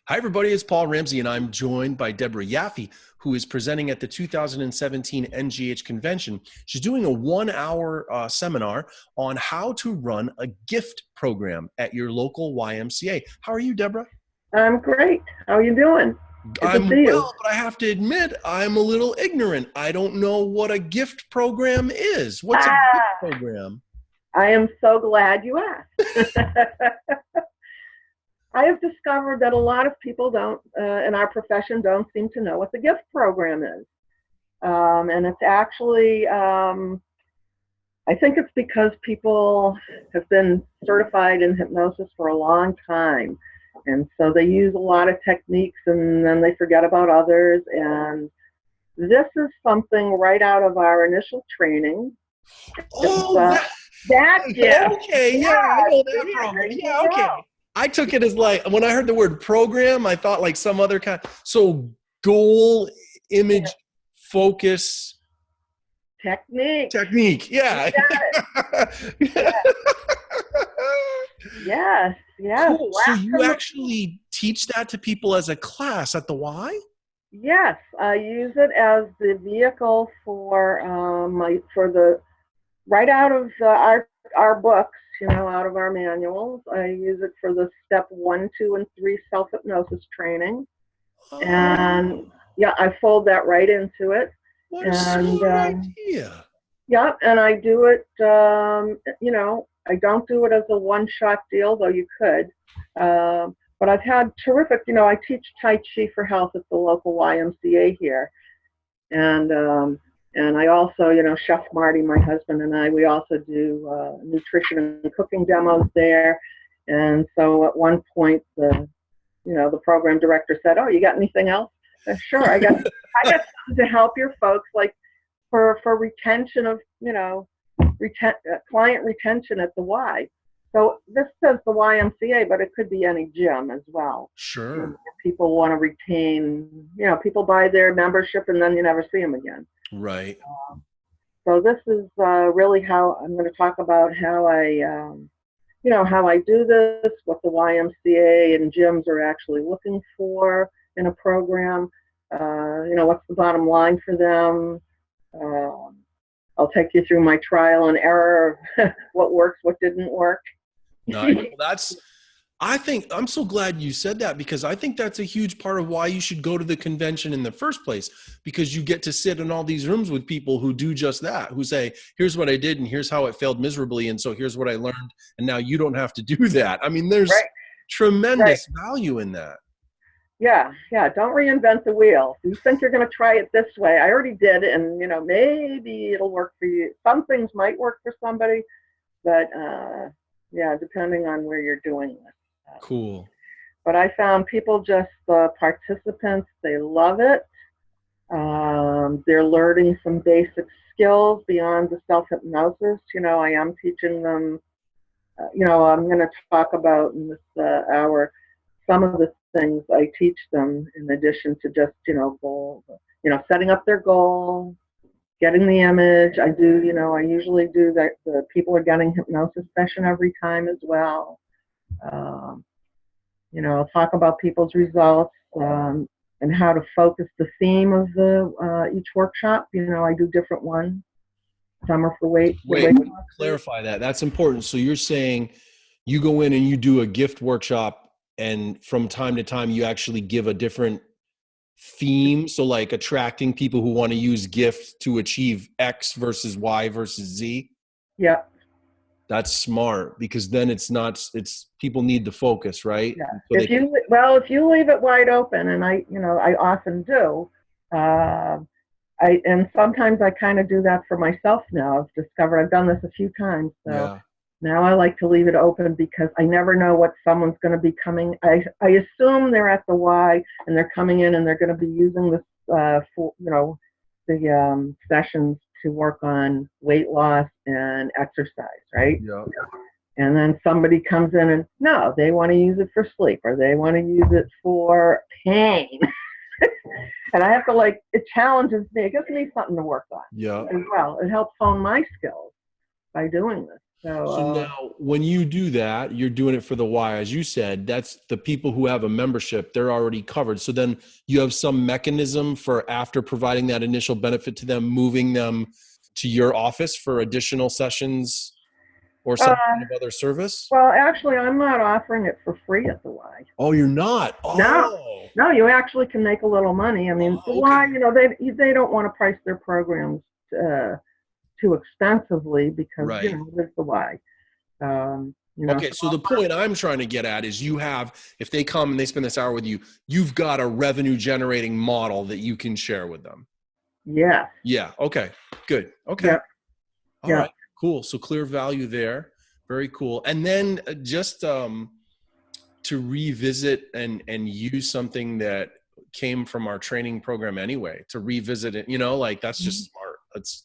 Hi, everybody. It's Paul Ramsey, and I'm joined by Deborah Yaffee, who is presenting at the 2017 NGH convention. She's doing a 1-hour seminar on how to run a gift program at your local YMCA. How are you, Deborah? I'm great. How are you doing? Good to I'm see you. well, but I have to admit, I'm a little ignorant. I don't know what a gift program is. What's a gift Ah, program? I am so glad you asked. I have discovered that a lot of people don't, in our profession, don't seem to know what the gift program is. And it's actually, I think it's because people have been certified in hypnosis for a long time. And so they use a lot of techniques and then they forget about others. And this is something right out of our initial training. It's Oh, that gift. okay. Yeah, I Yeah, know that see, there program. you Yeah, go. okay. I took it as like, when I heard the word program, I thought like some other kind. So goal, image, focus, Technique. technique. You Yeah. got it. Yes, yes. Cool. So Blast you from the actually teach that to people as a class at the Y? yes. I use it as the vehicle for for the right out of our books, out of our manuals. I use it for the step 1, 2, and 3 self hypnosis training, and Oh, yeah, I fold that right into it, what a and smart idea. yeah, and I do it. I don't do it as a one-shot deal, though you could. But I've had terrific. I teach Tai Chi for health at the local YMCA here, and I also, Chef Marty, my husband, and I, we also do nutrition and cooking demos there. And so at one point, the program director said, "Oh, you got anything else?" I said, "Sure, I got something to help your folks, like for retention of, client retention at the Y." So this says the YMCA, but it could be any gym as well. Sure. People want to retain, people buy their membership and then you never see them again. Right. So this is really how I'm going to talk about how how I do this, what the YMCA and gyms are actually looking for in a program. What's the bottom line for them. I'll take you through my trial and error of what works, what didn't work. Nice. Well, I think I'm so glad you said that because I think that's a huge part of why you should go to the convention in the first place, because you get to sit in all these rooms with people who do just that, who say, here's what I did and here's how it failed miserably. And so here's what I learned. And now you don't have to do that. I mean, there's Right, right. tremendous value in that. Yeah, yeah. Don't reinvent the wheel. If you think you're going to try it this way, I already did, and maybe it'll work for you. Some things might work for somebody, but yeah, depending on where you're doing this. Cool. But I found people, just the participants, they love it. They're learning some basic skills beyond the self-hypnosis. I am teaching them, I'm going to talk about in this hour some of the things I teach them in addition to just, goal, setting up their goal, getting the image. I do, I usually do that. The people are getting hypnosis session every time as well. Talk about people's results and how to focus the theme of each workshop. I do different ones. Some are for weight. Wait, clarify that. That's important. So you're saying you go in and you do a gift workshop, and from time to time you actually give a different theme. So like attracting people who want to use gift to achieve X versus Y versus Z. Yeah. That's smart, because then it's people need the focus, right? Yeah. So If you leave it wide open, and I often do, and sometimes I kind of do that for myself now. I've discovered I've done this a few times. So yeah. now I like to leave it open because I never know what someone's going to be coming. I assume they're at the Y and they're coming in and they're going to be using this for, the sessions to work on weight loss and exercise, right? Yeah. And then somebody comes in and no, they want to use it for sleep or they want to use it for pain. And I have to it challenges me. It gives me something to work on Yeah. as well. It helps hone my skills by doing this. So, So now when you do that, you're doing it for the why, as you said, that's the people who have a membership, they're already covered. So then you have some mechanism for, after providing that initial benefit to them, moving them to your office for additional sessions or uh, some kind of other service? well, actually, I'm not offering it for free at the Y. Oh, you're not. No, Oh, no, you actually can make a little money. I mean, the okay. Y, they don't want to price their programs uh, too expensively because Right. there's the Y. Okay, So so the point I'm trying to get at is you have, if they come and they spend this hour with you, you've got a revenue generating model that you can share with them. yes, Yeah. Okay. Good. Okay. yep, All right. yep. Cool. So clear value there. Very cool. And then just to revisit and use something that came from our training program anyway, to revisit it, like that's just smart. That's,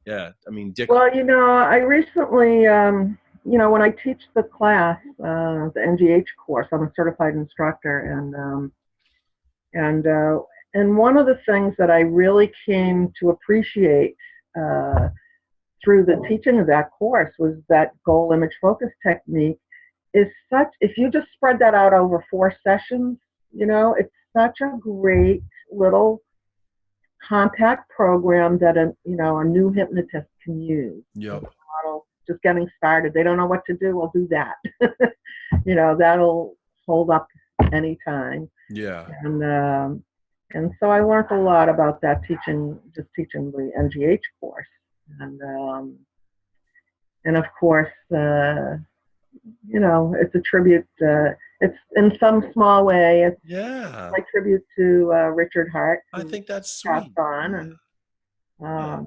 yeah. I mean, Dick. Well, I recently, when I teach the class, the NGH course, I'm a certified instructor, and and one of the things that I really came to appreciate through the teaching of that course was that goal image focus technique is such. If you just spread that out over 4 sessions, it's such a great little compact program that a new hypnotist can use. Yep. Model just getting started. They don't know what to do. We'll do that. That'll hold up anytime. Yeah. And so I learned a lot about that teaching the NGH course, and of course, it's a tribute. It's in some small way. It's Yeah. my tribute to Richard Hart. I think that's Passed sweet. on, Yeah.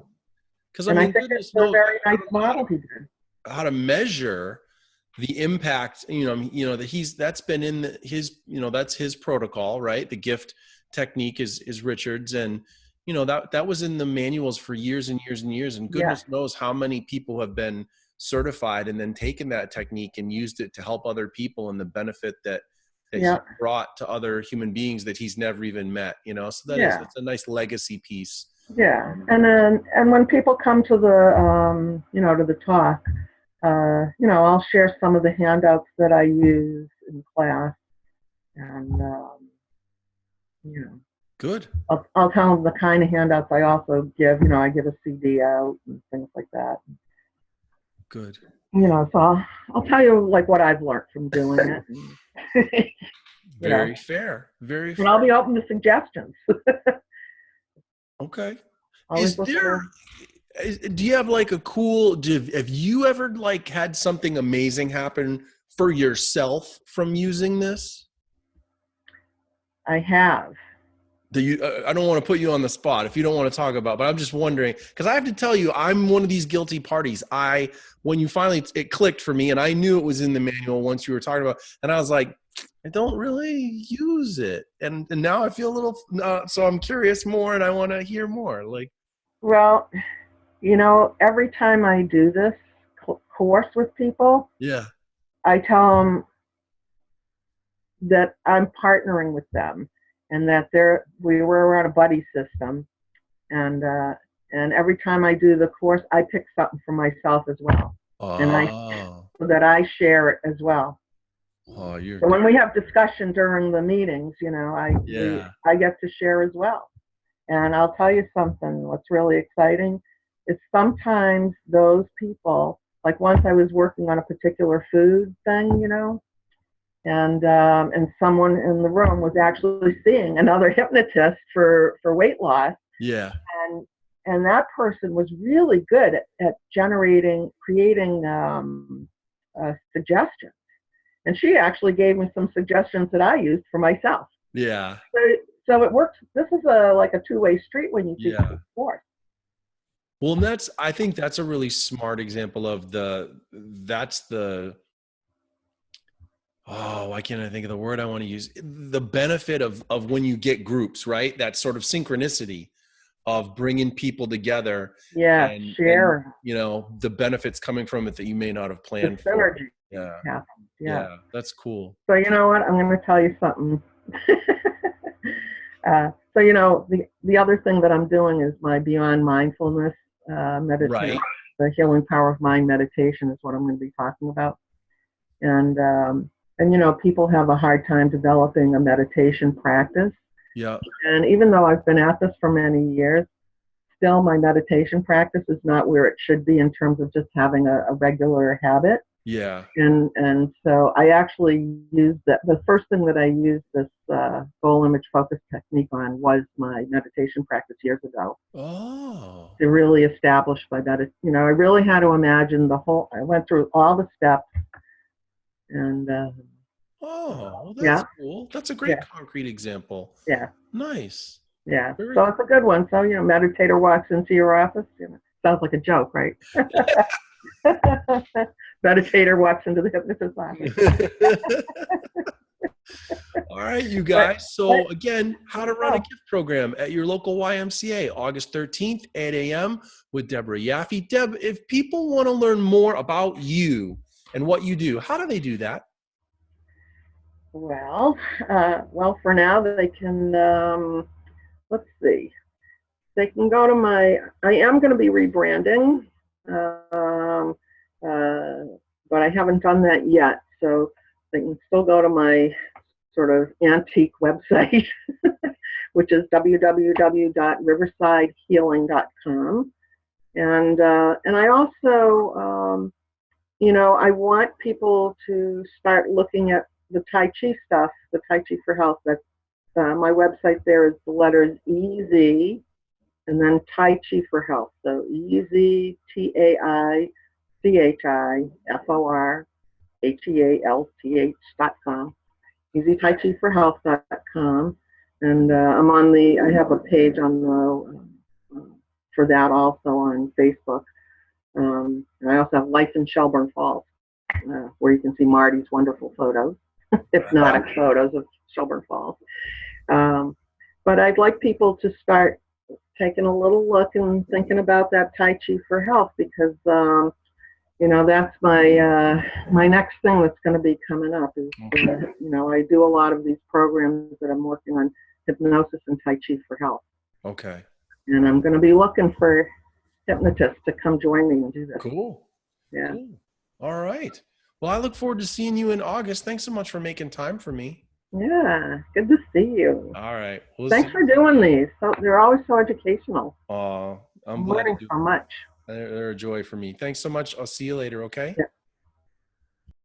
Because I and I mean, think it's goodness a knows, very I nice don't know model he did. how to measure the impact. That that's been in his. That's his protocol, right? The gift technique is Richard's, and that was in the manuals for years and years and years. And Yeah, goodness knows how many people have been certified and then taken that technique and used it to help other people, and the benefit that he yeah, brought to other human beings that he's never even met. So yeah. it's a nice legacy piece. Yeah, and when people come to the talk, I'll share some of the handouts that I use in class, and Good. I'll tell them the kind of handouts I also give. I give a CD out and things like that. Good. So I'll tell you like what I've learned from doing it. And, Very fair. Very and I'll fair. be open to suggestions. Okay. Always Is listen there, to. do you have like have you ever like had something amazing happen for yourself from using this? I have. I don't want to put you on the spot if you don't want to talk about, but I'm just wondering, because I have to tell you, I'm one of these guilty parties. When you finally, it clicked for me and I knew it was in the manual once you were talking about, and I was like, I don't really use it. And now I feel a little, so I'm curious more and I want to hear more. Like, Well, every time I do this course with people, yeah. I tell them that I'm partnering with them and that we were on a buddy system. And every time I do the course, I pick something for myself as well. And Oh, so that I share it as well. you're So good. when we have discussion during the meetings, Yeah. I get to share as well. And I'll tell you something, what's really exciting is sometimes those people, like once I was working on a particular food thing, and someone in the room was actually seeing another hypnotist for weight loss. Yeah. And that person was really good at creating suggestions. And she actually gave me some suggestions that I used for myself. Yeah. So it works. This is like a two-way street when you teach Yeah. sports. Well, and I think that's a really smart example of why can't I think of the word I want to use? The benefit of when you get groups, right? That sort of synchronicity of bringing people together, Yeah, and share the benefits coming from it that you may not have the planned for. synergy Yeah. happens. Yeah. Yeah. That's cool. So you know what? I'm going to tell you something. So the other thing that I'm doing is my Beyond Mindfulness meditation. Right. the healing power of mind meditation is what I'm going to be talking about. And you know, people have a hard time developing a meditation practice. Yeah. And even though I've been at this for many years, still my meditation practice is not where it should be in terms of just having a regular habit. Yeah. And so I actually used that. The first thing that I used this goal image focus technique on was my meditation practice years ago. Oh. To really establish my meditation. You know, I really had to imagine the whole. I went through all the steps, and Oh, well, that's yeah, cool. That's a great yeah, concrete example. yeah, Nice. yeah. Very So it's a good one. So, you know, meditator walks into your office. You know, sounds like a joke, right? Meditator walks into the hypnotist's office. All right, you But, guys. but So again, how to run a gift program at your local YMCA, August 13th, 8 a.m. with Deborah Yaffee. Deb, if people want to learn more about you and what you do, how do they do that? well, for now they can. Let's see. They can go to my. I am going to be rebranding, but I haven't done that yet. So they can still go to my sort of antique website, which is www.riversidehealing.com. And I also, you know, I want people to start looking at the Tai Chi stuff, the Tai Chi for Health. That's my website. There is the letters EZ and then Tai Chi for Health. So EZTAICHIFORHEALTH.com. EasyTaiChiForHealth.com. And I have a page on for that also on Facebook. And I also have Life in Shelburne Falls, where you can see Marty's wonderful photos, hypnotic photos of Shelburne Falls. But I'd like people to start taking a little look and thinking about that Tai Chi for Health, because you know, that's my my next thing that's going to be coming up is you know, I do a lot of these programs that I'm working on hypnosis and Tai Chi for Health. Okay. And I'm going to be looking for hypnotists to come join me and do this. Cool. Yeah. Cool. All right. Well, I look forward to seeing you in August. Thanks so much for making time for me. Yeah. Good to see you. All right. Thanks for doing these. So they're always so educational. I'm I'm glad to learning do. so much. They're a joy for me. Thanks so much. I'll see you later. Okay. Yeah.